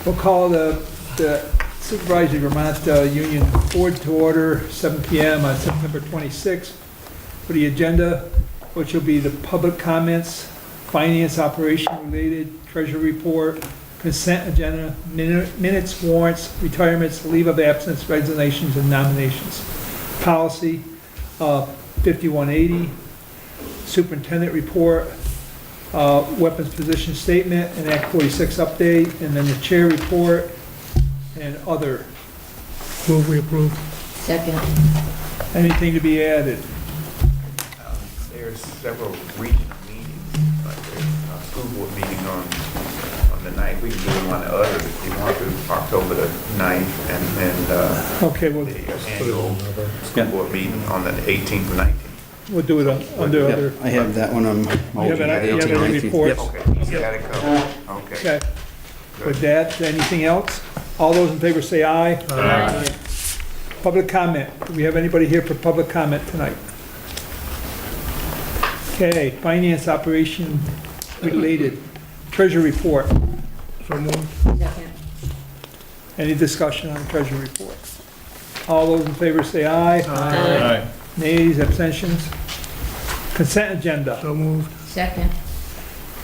We'll call the Supervisory Vermont Union Board to order, 7 PM on September 26th. For the agenda, which will be the public comments, finance operation related, treasury report, consent agenda, minutes, warrants, retirements, leave of absence, resignations, and nominations. Policy 5180, superintendent report, weapons position statement, and Act 46 update, and then the chair report, and other. Move we approve. Second. Anything to be added? There's several regional meetings, like there's a school board meeting on the 9th. We can do them on the other if you want to, October the 9th, and then Okay, we'll the annual school board meeting on the 18th and 19th. do it under other. I have that one on. You have any reports? Okay, he's got it covered. Okay. Okay. With that, anything else? All those in favor say aye. Aye. Public comment. Do we have anybody here for public comment tonight? Okay, finance operation related, treasury report. So moved. Second. Any discussion on treasury report? All those in favor say aye. Aye. Nays, abstentions? Consent agenda. So moved. Second.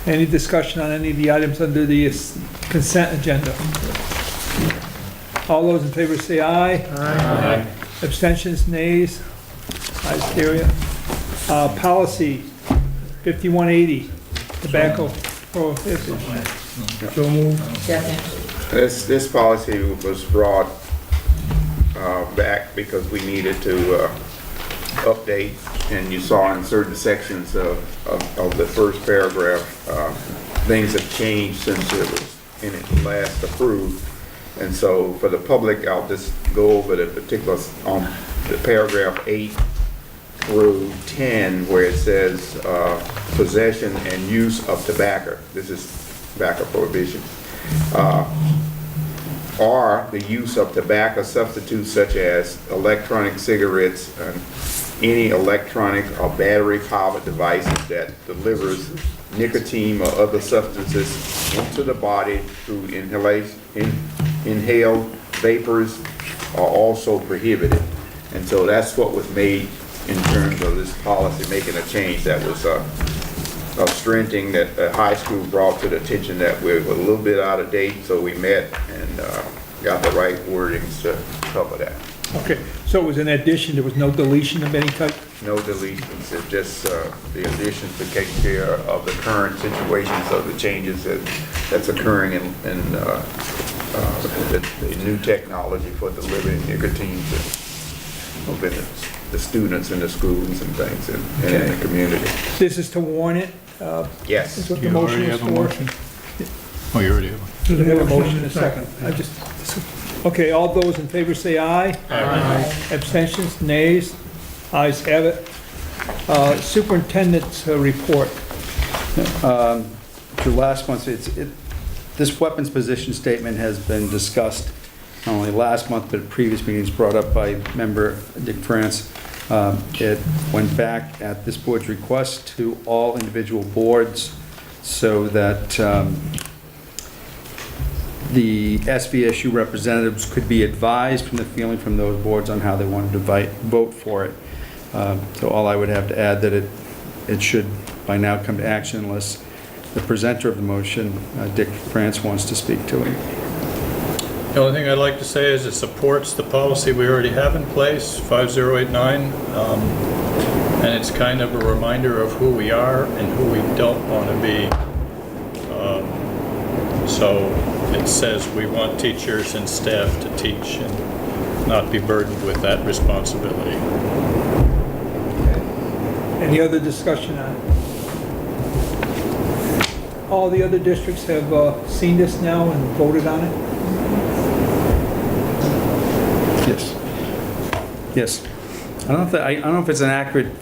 Any discussion on any of the items under the consent agenda? All those in favor say aye. Aye. Abstentions, nays, ayes, carry it. Policy 5180, tobacco prohibition. So moved. Second. This policy was brought back because we needed to update, and you saw in certain sections of the first paragraph, things have changed since it was in it last approved. And so for the public, I'll just go over the particulars on the paragraph 8 through 10, where it says possession and use of tobacco. This is tobacco prohibition. Or the use of tobacco substitutes such as electronic cigarettes and any electronic or battery-powered devices that delivers nicotine or other substances into the body through inhaled vapors are also prohibited. And so that's what was made in terms of this policy, making a change. That was a strengthening that the high school brought to the attention that we were a little bit out of date, so we met and got the right wordings to cover that. Okay, so it was an addition, there was no deletion of any type? No deletions, it's just the addition to take care of the current situations of the changes that's occurring in the new technology for delivering nicotine to the students in the schools and things and in the community. This is to warn it? Yes. Is what the motion is for? Oh, you already have one. Do we have a motion in a second? Okay, all those in favor say aye. Aye. Abstentions, nays, ayes have it. Superintendent's report. To last month, this weapons position statement has been discussed not only last month, but at previous meetings brought up by member Dick France. It went back at this board's request to all individual boards so that the SVSU representatives could be advised from the feeling from those boards on how they wanted to vote for it. So all I would have to add that it should by now come to action unless the presenter of the motion, Dick France, wants to speak to it. The only thing I'd like to say is it supports the policy we already have in place, 5089, and it's kind of a reminder of who we are and who we don't want to be. So it says we want teachers and staff to teach and not be burdened with that responsibility. Any other discussion on it? All the other districts have seen this now and voted on it? Yes. Yes. I don't know if it's an accurate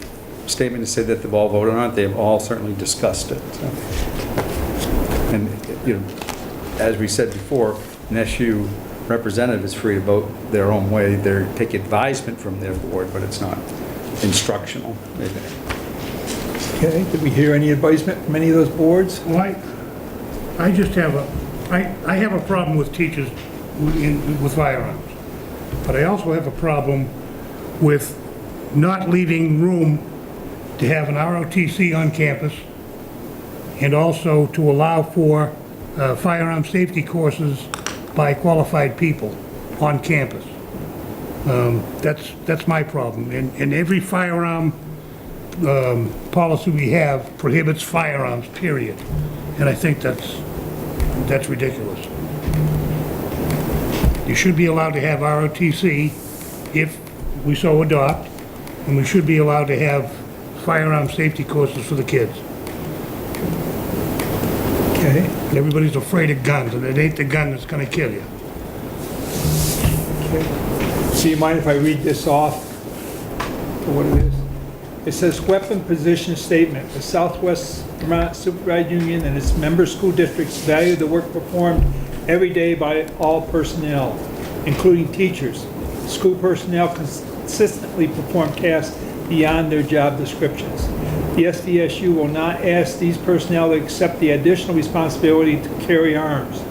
statement to say that they've all voted on it. They've all certainly discussed it. So. And, you know, as we said before, an SU representative is free to vote their own way. They take advisement from their board, but it's not instructional. Okay, did we hear any advisement from any of those boards? Well, I just have I have a problem with teachers with firearms, but I also have a problem with not leaving room to have an ROTC on campus, and also to allow for firearm safety courses by qualified people on campus. That's my problem. And every firearm policy we have prohibits firearms, period. And I think that's ridiculous. You should be allowed to have ROTC if we so adopt, and we should be allowed to have firearm safety courses for the kids. Okay. Everybody's afraid of guns, and it ain't the gun that's gonna kill you. So you mind if I read this off for what it is? It says, weapon position statement. The Southwest Vermont Supervised Union and its member school districts value the work performed every day by all personnel, including teachers. School personnel consistently perform tasks beyond their job descriptions. The SVSU will not ask these personnel to accept the additional responsibility to carry arms.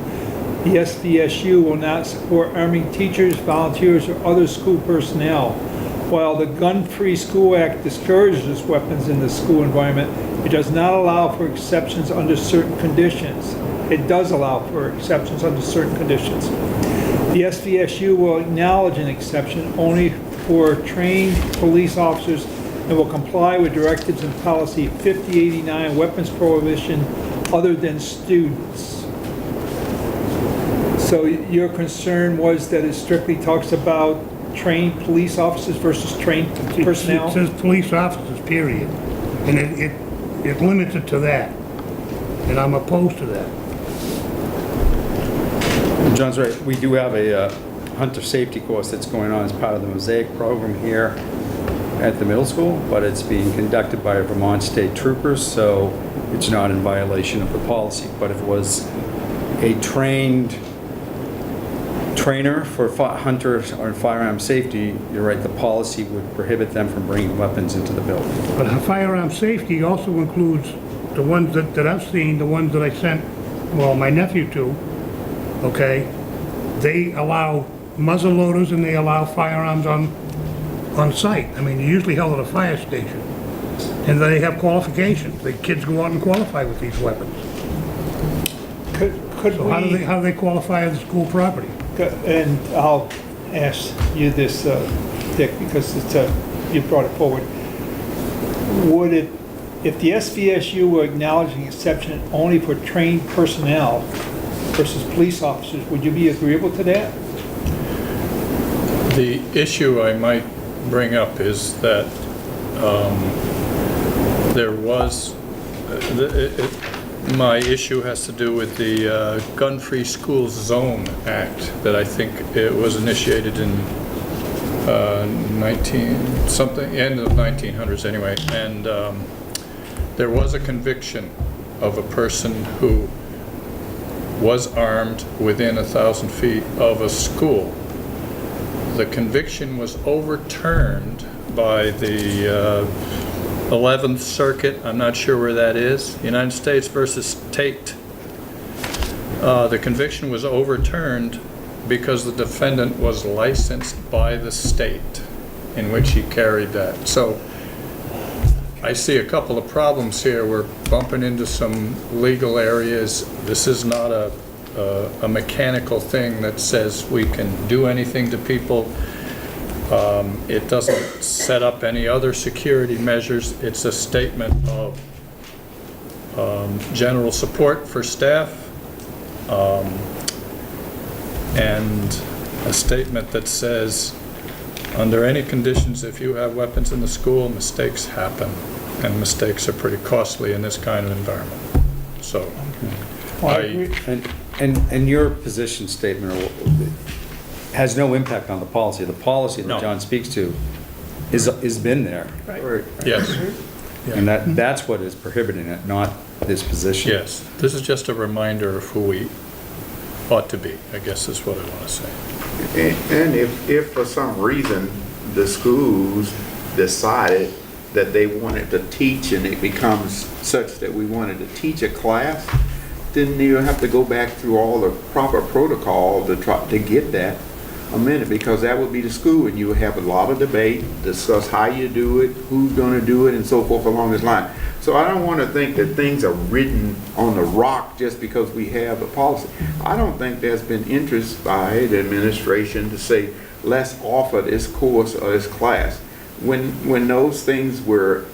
The SVSU will not support arming teachers, volunteers, or other school personnel. While the Gun-Free School Act discourages weapons in the school environment, it does not allow for exceptions under certain conditions. It does allow for exceptions under certain conditions. The SVSU will acknowledge an exception only for trained police officers and will comply with directives in policy 5089, weapons prohibition other than students. So your concern was that it strictly talks about trained police officers versus trained personnel? It says police officers, period. And it limits it to that. And I'm opposed to that. John's right, we do have a hunter safety course that's going on as part of the Mosaic program here at the middle school, but it's being conducted by Vermont State Troopers, so it's not in violation of the policy. But if it was a trainer for hunters or firearm safety, you're right, the policy would prohibit them from bringing weapons into the building. But firearm safety also includes the ones that I've seen, the ones that I sent, well, my nephew to, okay? They allow muzzle loaders and they allow firearms on site. I mean, they're usually held at a fire station. And they have qualifications. The kids go out and qualify with these weapons. Could So how do they qualify as school property? And I'll ask you this, Dick, because you brought it forward. Would it, if the SVSU were acknowledging exception only for trained personnel versus police officers, would you be agreeable to that? The issue I might bring up is that there was, my issue has to do with the Gun-Free Schools Zone Act that I think it was initiated in end of 1900s anyway, and there was a conviction of a person who was armed within 1,000 feet of a school. The conviction was overturned by the 11th Circuit, I'm not sure where that is, United States versus Tate. The conviction was overturned because the defendant was licensed by the state in which he carried that. So I see a couple of problems here. We're bumping into some legal areas. This is not a mechanical thing that says we can do anything to people. It doesn't set up any other security measures. It's a statement of general support for staff and a statement that says, under any conditions, if you have weapons in the school, mistakes happen, and mistakes are pretty costly in this kind of environment. So, And your position statement has no impact on the policy. The policy No. that John speaks to is been there. Right. yes, And that's what is prohibiting it, not this position. yes. This is just a reminder of who we ought to be, I guess is what I want to say. And if for some reason the schools decided that they wanted to teach and it becomes such that we wanted to teach a class, then you have to go back through all the proper protocol to try to get that amended, because that would be the school, and you would have a lot of debate, discuss how you do it, who's gonna do it, and so forth along this line. So I don't wanna think that things are written on the rock just because we have a policy. I don't think there's been interest by the administration to say, let's offer this course or this class. When those things were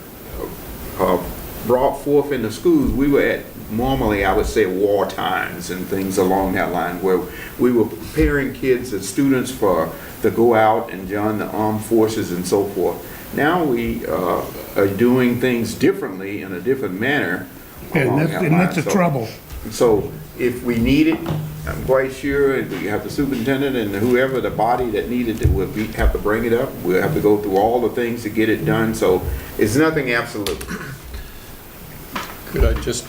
brought forth in the schools, we were at, normally I would say, war times and things along that line, where we were preparing kids and students to go out and join the armed forces and so forth. Now we are doing things differently in a different manner. And that's the trouble. So if we need it, I'm quite sure, and we have the superintendent and whoever the body that needed it will have to bring it up. We'll have to go through all the things to get it done, so it's nothing absolute. Could I just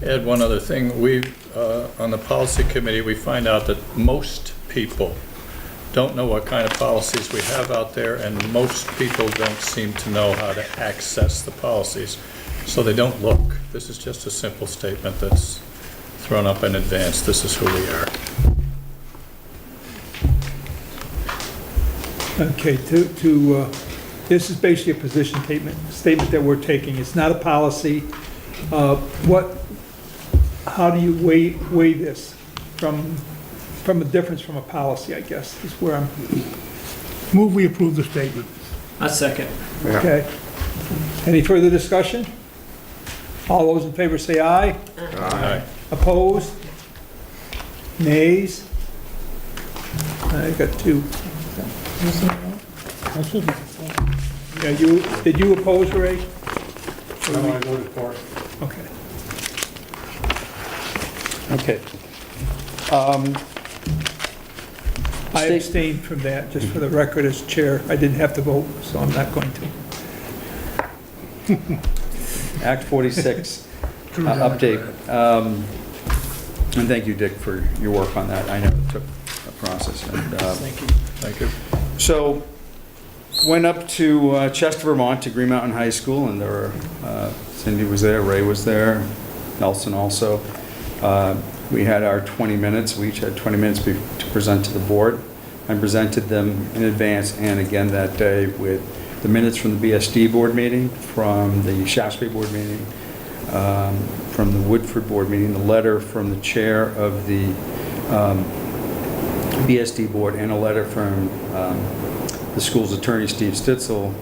add one other thing? We, on the policy committee, we find out that most people don't know what kind of policies we have out there, and most people don't seem to know how to access the policies, so they don't look. This is just a simple statement that's thrown up in advance. This is who we are. Okay, this is basically a position statement that we're taking. It's not a policy. How do you weigh this from a difference from a policy, I guess, is where I'm, Move we approve the statement. A second. Yeah. okay. Any further discussion? All those in favor say aye. Aye. Opposed? Nays? I got two. That's it. Yeah, did you oppose, Ray? No, I voted for it. Okay. Okay. I abstained from that, just for the record as chair. I didn't have to vote, so I'm not going to. Act 46 update. And thank you, Dick, for your work on that. I know it took a process. Thank you. Thank you. So, went up to Chester, Vermont, to Green Mountain High School, and there were, Cindy was there, Ray was there, Nelson also. We had our 20 minutes. We each had 20 minutes to present to the board. I presented them in advance and again that day with the minutes from the BSD board meeting, from the Shaftesbury board meeting, from the Woodford board meeting, the letter from the chair of the BSD board, and a letter from the school's attorney, Steve Stitzel,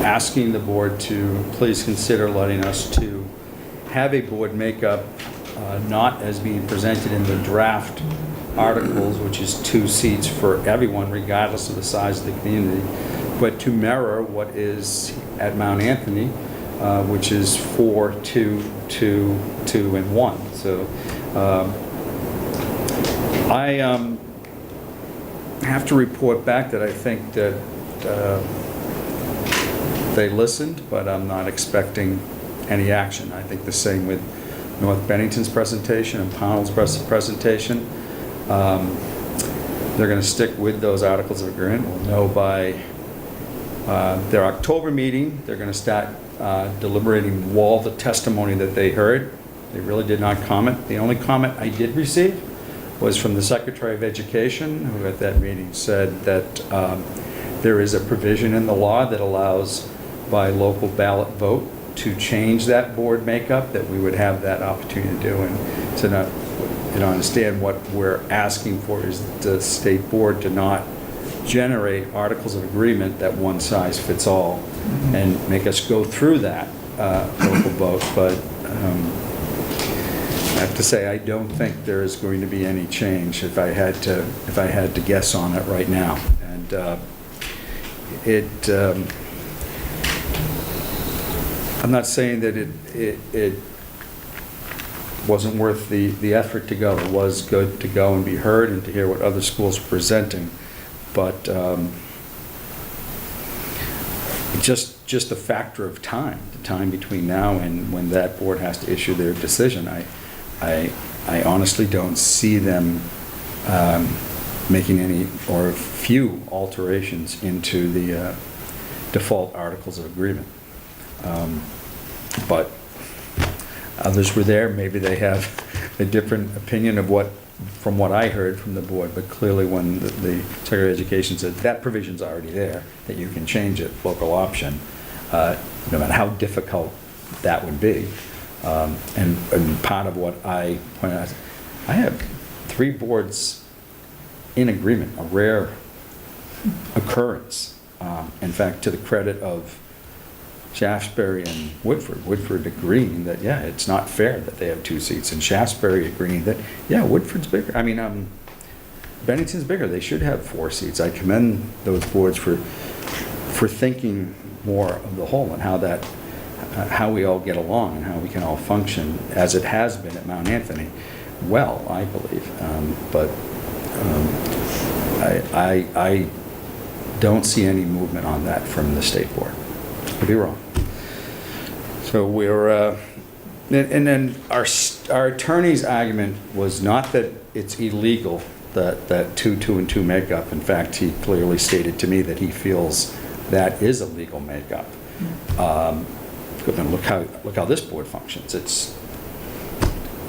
asking the board to please consider letting us to have a board makeup not as being presented in the draft articles, which is 2 seats for everyone regardless of the size of the community, but to mirror what is at Mount Anthony, which is 4, 2, 2, 2, and 1. So I have to report back that I think that they listened, but I'm not expecting any action. I think the same with North Bennington's presentation and Pownell's presentation. They're going to stick with those articles of agreement. We'll know by their October meeting. They're going to start deliberating all the testimony that they heard. They really did not comment. The only comment I did receive was from the Secretary of Education, who at that meeting said that there is a provision in the law that allows by local ballot vote to change that board makeup, that we would have that opportunity to do. And to not, understand what we're asking for is the state board to not generate articles of agreement that one size fits all and make us go through that local vote. But I have to say, I don't think there is going to be any change if I had to guess on it right now. And I'm not saying that it wasn't worth the effort to go. It was good to go and be heard and to hear what other schools were presenting. But just a factor of time, the time between now and when that board has to issue their decision, I honestly don't see them making any or few alterations into the default articles of agreement. But Others were there, maybe they have a different opinion of from what I heard from the board, but clearly when the Secretary of Education said that provision's already there, that you can change it, local option, no matter how difficult that would be. And part of what I pointed out, I have 3 boards in agreement, a rare occurrence. In fact, to the credit of Shaftesbury and Woodford agreeing that, yeah, it's not fair that they have 2 seats, and Shaftesbury agreeing that, yeah, Woodford's bigger. I mean, Bennington's bigger, they should have 4 seats. I commend those boards for thinking more of the whole and how we all get along and how we can all function, as it has been at Mount Anthony, well, I believe. I don't see any movement on that from the state board. Could be wrong. So we're, and then our attorney's argument was not that it's illegal, that 2, 2, and 2 makeup. In fact, he clearly stated to me that he feels that is a legal makeup. And look how this board functions. It's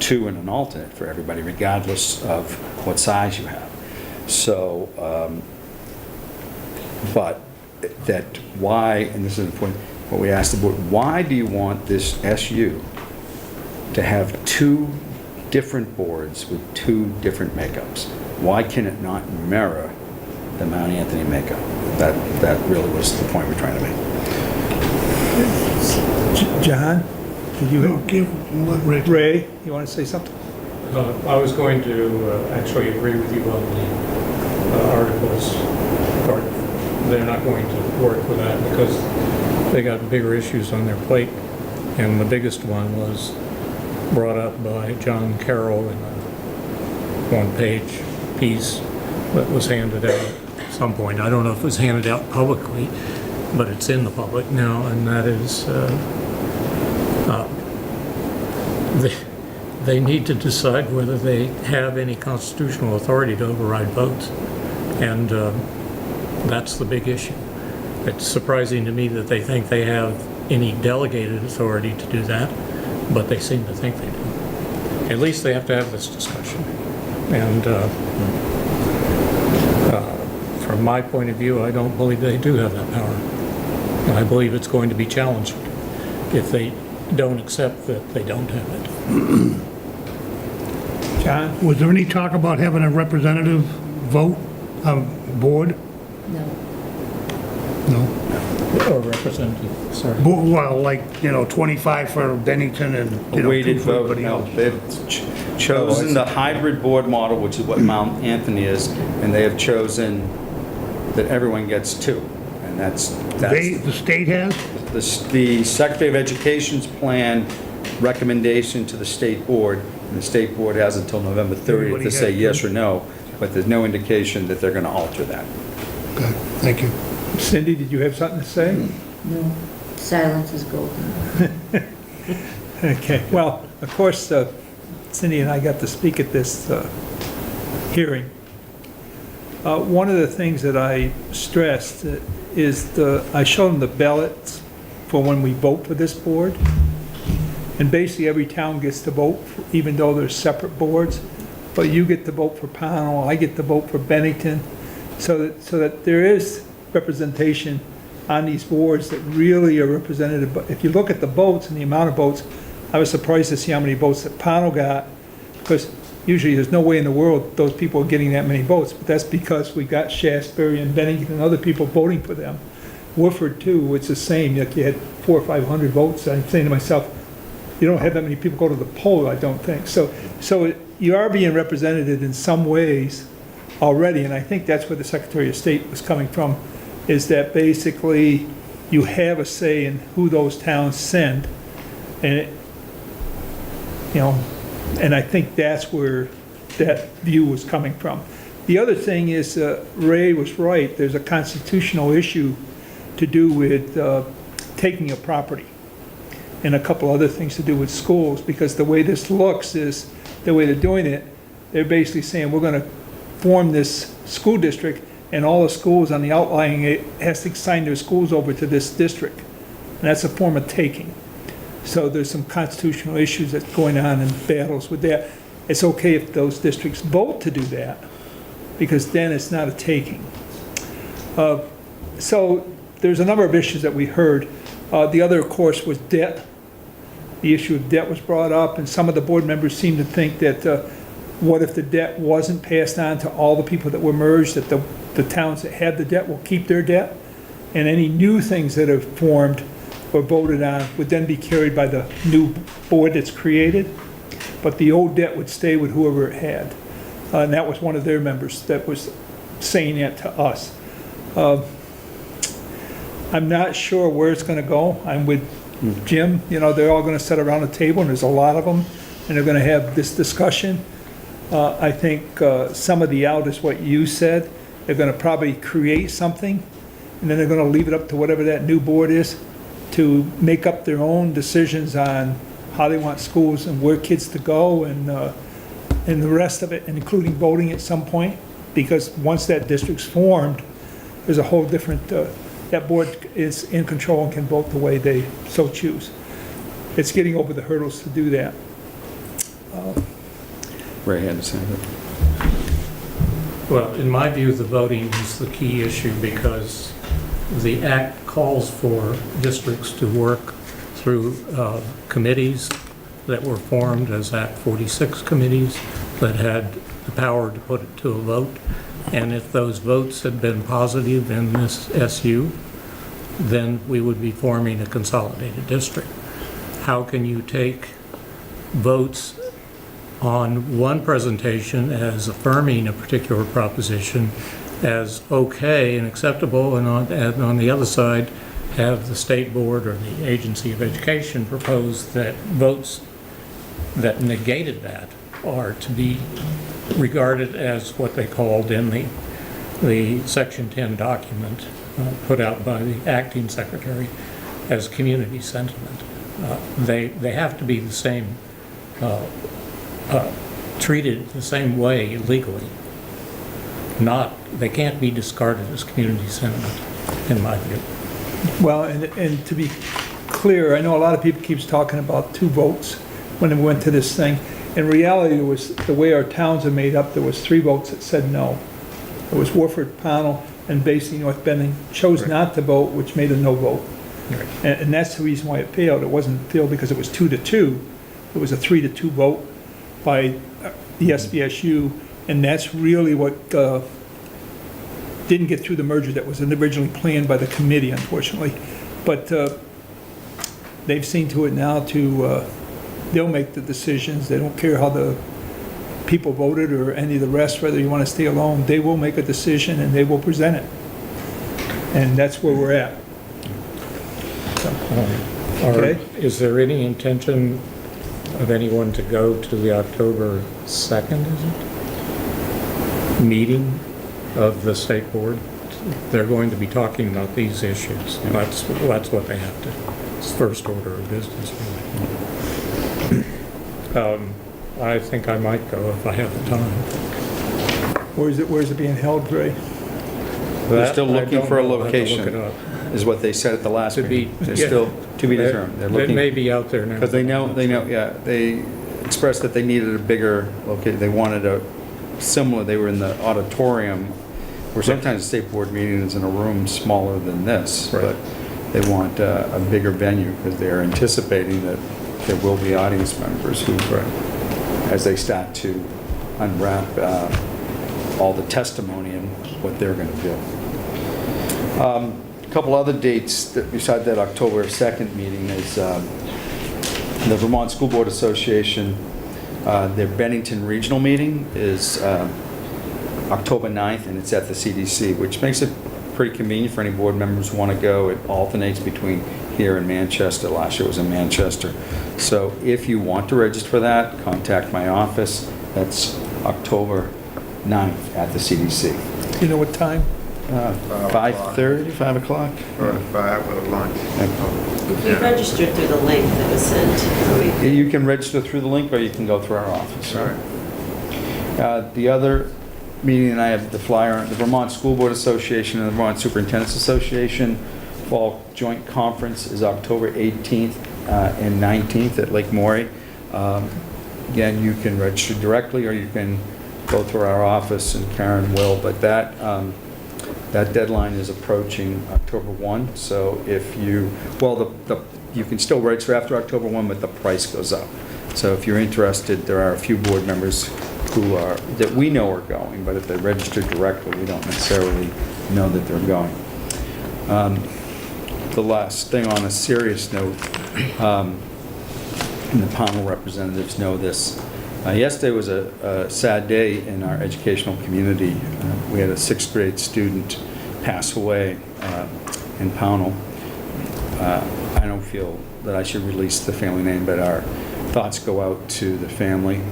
2 and an alternate for everybody, regardless of what size you have. So, but that why, and this is important, what we asked the board, why do you want this SU to have 2 different boards with 2 different makeups? Why can it not mirror the Mount Anthony makeup? That really was the point we're trying to make. John, did you, Give Rick. Ray, you want to say something? I was going to actually agree with you on the articles part. They're not going to work with that because they got bigger issues on their plate. And the biggest one was brought up by John Carroll in a one-page piece that was handed out at some point. I don't know if it was handed out publicly, but it's in the public now, and that is they need to decide whether they have any constitutional authority to override votes. And that's the big issue. It's surprising to me that they think they have any delegated authority to do that, but they seem to think they do. At least they have to have this discussion. And from my point of view, I don't believe they do have that power. I believe it's going to be challenged if they don't accept that they don't have it. John? Was there any talk about having a representative vote, board? No. No? Or representative, sorry. Well, like, 25 for Bennington and, A weighted 2 for vote, everybody no. else. They've chosen the hybrid board model, which is what Mount Anthony is, and they have chosen that everyone gets 2. And that's The state has? the Secretary of Education's plan recommendation to the state board, and the state board has until November 30th Everybody to say has yes to. or no, but there's no indication that they're going to alter that. Okay, thank you. Cindy, did you have something to say? No. Silence is golden. Okay, well, of course, Cindy and I got to speak at this hearing. One of the things that I stressed is I showed them the ballots for when we vote for this board. And basically, every town gets to vote, even though there's separate boards. But you get to vote for Pownell, I get to vote for Bennington, so that there is representation on these boards that really are representative. But if you look at the votes and the amount of votes, I was surprised to see how many votes that Pownell got, because usually there's no way in the world those people are getting that many votes, but that's because we got Shaftesbury and Bennington and other people voting for them. Woodford too, it's the same, like you had 400 or 500 votes. I'm saying to myself, you don't have that many people go to the poll, I don't think. So you are being represented in some ways already, and I think that's where the Secretary of State was coming from, is that basically you have a say in who those towns send, and and I think that's where that view was coming from. The other thing is, Ray was right, there's a constitutional issue to do with taking a property, and a couple other things to do with schools, because the way this looks is, the way they're doing it, they're basically saying, we're gonna form this school district, and all the schools on the outlying, it has to sign their schools over to this district. And that's a form of taking. So there's some constitutional issues that's going on and battles with that. It's okay if those districts vote to do that, because then it's not a taking. So there's a number of issues that we heard. The other, of course, was debt. The issue of debt was brought up, and some of the board members seemed to think that what if the debt wasn't passed on to all the people that were merged, that the towns that had the debt will keep their debt, and any new things that are formed or voted on would then be carried by the new board that's created, but the old debt would stay with whoever it had. And that was one of their members that was saying that to us. I'm not sure where it's going to go. I'm with Jim. You know, they're all going to sit around a table, and there's a lot of them, and they're going to have this discussion. I think some of the out is what you said. They're going to probably create something, and then they're going to leave it up to whatever that new board is to make up their own decisions on how they want schools and where kids to go, and the rest of it, including voting at some point, because once that district's formed, there's a whole different, that board is in control and can vote the way they so choose. It's getting over the hurdles to do that. Ray had to say that. Well, in my view, the voting is the key issue because the act calls for districts to work through committees that were formed as Act 46 committees that had the power to put it to a vote. And if those votes had been positive in this SU, then we would be forming a consolidated district. How can you take votes on one presentation as affirming a particular proposition as okay and acceptable, and on the other side have the state board or the agency of education propose that votes that negated that are to be regarded as what they called in the Section 10 document put out by the acting secretary as community sentiment. They have to be the same, treated the same way legally. They can't be discarded as community sentiment, in my view. Well, and to be clear, I know a lot of people keeps talking about 2 votes when we went to this thing. In reality, it was the way our towns are made up, there was 3 votes that said no. It was Warford, Pownell, and Basing, North Bending chose not to vote, which made a no vote. Right. And that's the reason why it failed. It wasn't failed because it was 2-2. It was a 3-2 vote by the SVSU, and that's really what didn't get through the merger that was originally planned by the committee, unfortunately. But they've seen to it now they'll make the decisions. They don't care how the people voted or any of the rest, whether you want to stay alone. They will make a decision and they will present it. And that's where we're at. So, okay. Is there any intention of anyone to go to the October 2nd, is it? Meeting of the state board? They're going to be talking about these issues. That's what they have to, it's first order of business, really. I think I might go if I have the time. Where's it being held, Ray? They're still I looking don't for a know. I'll have to location, look it up. is what they said at the last To be- meeting. They're yeah. still to be determined. They're It looking, may be out there now. because they know, yeah, they expressed that they needed a bigger location. They wanted a similar, they were in the auditorium, where sometimes the state board meeting is in a room smaller than this, Right. but they want a bigger venue, because they're anticipating that there will be audience members who, as they start to unwrap all the testimony and what they're going to do. A couple other dates that beside that October 2nd meeting is the Vermont School Board Association, their Bennington Regional Meeting is October 9th, and it's at the CDC, which makes it pretty convenient for any board members who want to go. It alternates between here and Manchester. Last year it was in Manchester. So if you want to register for that, contact my office. That's October 9th at the CDC. You know what time? 5:30, 5 o'clock? Or 5 or lunch. If you registered through the link that was sent, You can register through the link, or you can go through our office. All right. The other meeting, and I have the flyer, the Vermont School Board Association and the Vermont Superintendent's Association Fall Joint Conference is October 18th and 19th at Lake Maury. Again, you can register directly, or you can go through our office, and Karen will, but that deadline is approaching October 1, so if you, well, you can still register after October 1, but the price goes up. So if you're interested, there are a few board members that we know are going, but if they register directly, we don't necessarily know that they're going. The last thing on a serious note, and the panel representatives know this, yesterday was a sad day in our educational community. We had a 6th grade student pass away in Pownell. I don't feel that I should release the family name, but our thoughts go out to the family.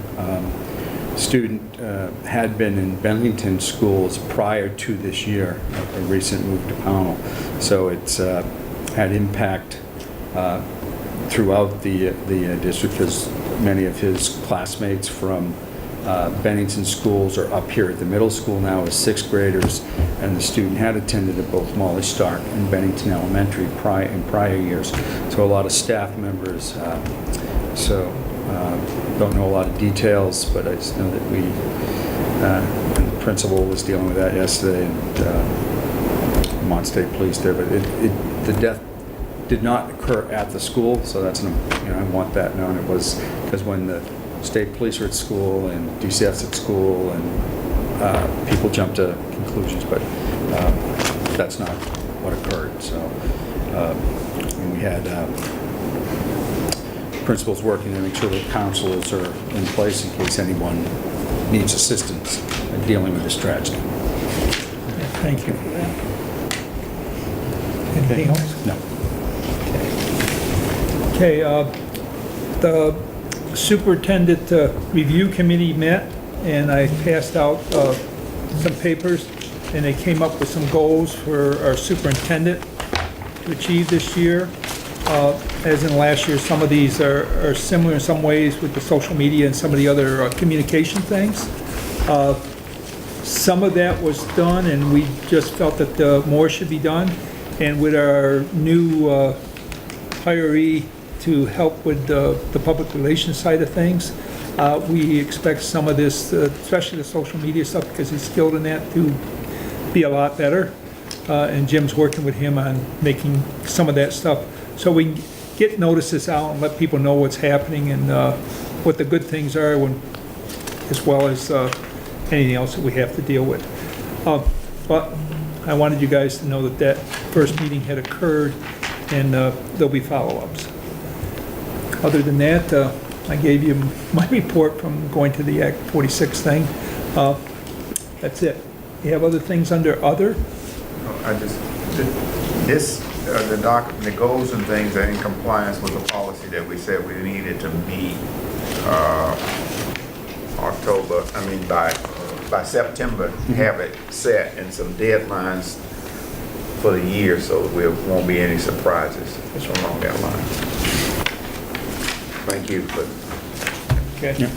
Student had been in Bennington schools prior to this year, a recent move to Pownell. So it's had impact throughout the district, because many of his classmates from Bennington schools are up here at the middle school now as 6th graders, and the student had attended at both Molly Stark and Bennington Elementary in prior years. So a lot of staff members, don't know a lot of details, but I just know that and the principal was dealing with that yesterday, and Vermont State Police there, but the death did not occur at the school, so that's, I want that known. It was because when the state police are at school and DCF's at school, and people jump to conclusions, but that's not what occurred. So and we had principals working to make sure that counselors are in place in case anyone needs assistance in dealing with this tragedy. Thank you for that. Anything else? No. Okay, the superintendent review committee met, and I passed out some papers, and they came up with some goals for our superintendent to achieve this year. As in last year, some of these are similar in some ways with the social media and some of the other communication things. Some of that was done, and we just felt that more should be done. And with our new hiree to help with the public relations side of things, we expect some of this, especially the social media stuff, because he's skilled in that, to be a lot better. And Jim's working with him on making some of that stuff, so we can get notices out and let people know what's happening and what the good things are, as well as anything else that we have to deal with. But I wanted you guys to know that first meeting had occurred, and there'll be follow-ups. Other than that, I gave you my report from going to the Act 46 thing. That's it. You have other things under other? The goals and things are in compliance with the policy that we said we needed to meet by September, have it set and some deadlines for the year, so there won't be any surprises along that line. Thank you. Okay. Yeah.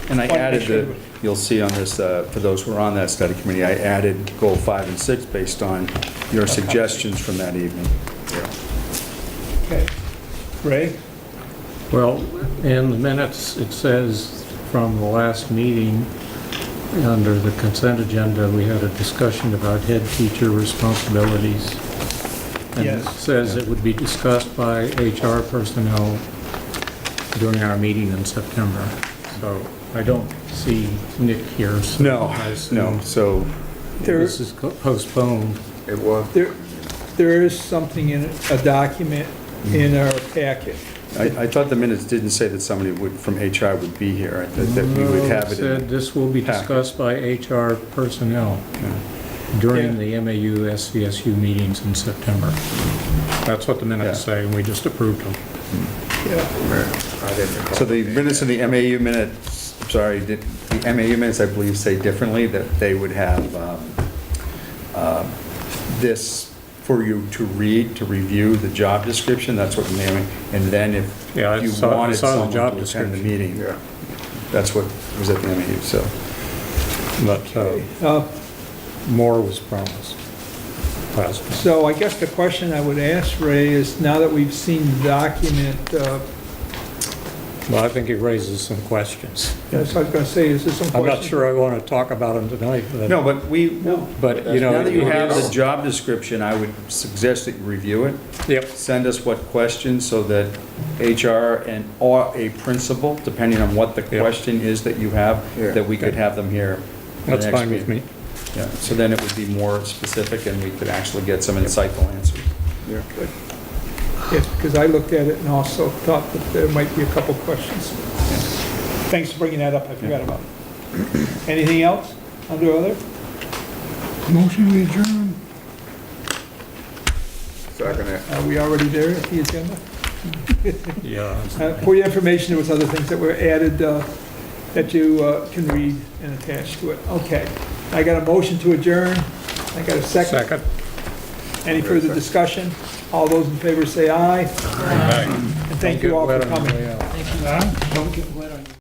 And I wanted to added make sure- you'll see on this, for those who are on that study committee, I added goal 5 and 6 based on your suggestions from that evening. Okay. Ray? Well, in the minutes, it says from the last meeting, under the consent agenda, we had a discussion about head teacher responsibilities. And it Yes. says it would be discussed by HR personnel during our meeting in September. So I don't see Nick here. So No, I assume no, so, this is postponed. It was. There is something in a document in our packet. I thought the minutes didn't say that somebody from HR would be here, that we would have it said in. this will be packet. discussed by HR personnel during the MAU SVSU meetings in September. That's what the minutes say, and we just approved them. So the minutes of the MAU minutes, sorry, the MAU minutes, I believe, say differently, that they would have this for you to read, to review the job description, that's what the name, and then if Yeah, I you saw wanted the someone job to attend the description. meeting, that's what was at the MAU, so. But more was promised. positive. So I guess the question I would ask, Ray, is now that we've seen the document, Well, I think it raises some questions. that's what I was gonna say, is there some I'm questions? not sure I want to talk about them tonight, No, but but, you know. now that you it have is- the job description, I would suggest that you review it. Yep, Send us what questions so that HR or a principal, depending on what the Yeah. question is that you have, Yeah. that we could have them here. for the that's next fine with meeting. me. Yeah, so then it would be more specific and we could actually get some insightful answers. Yeah. Yes, because I looked at it and also thought that there might be a couple questions. Thanks for bringing that up, I forgot about it. Anything else under other? Motion we adjourn. Second it. Are we already there at the agenda? Yeah. For your information, there was other things that were added that you can read and attach to it. Okay, I got a motion to adjourn. I got a second. Second. Any further discussion? All those in favor say aye. Right. And thank you all for Don't get wet on the coming. way out. Huh? Don't get wet on your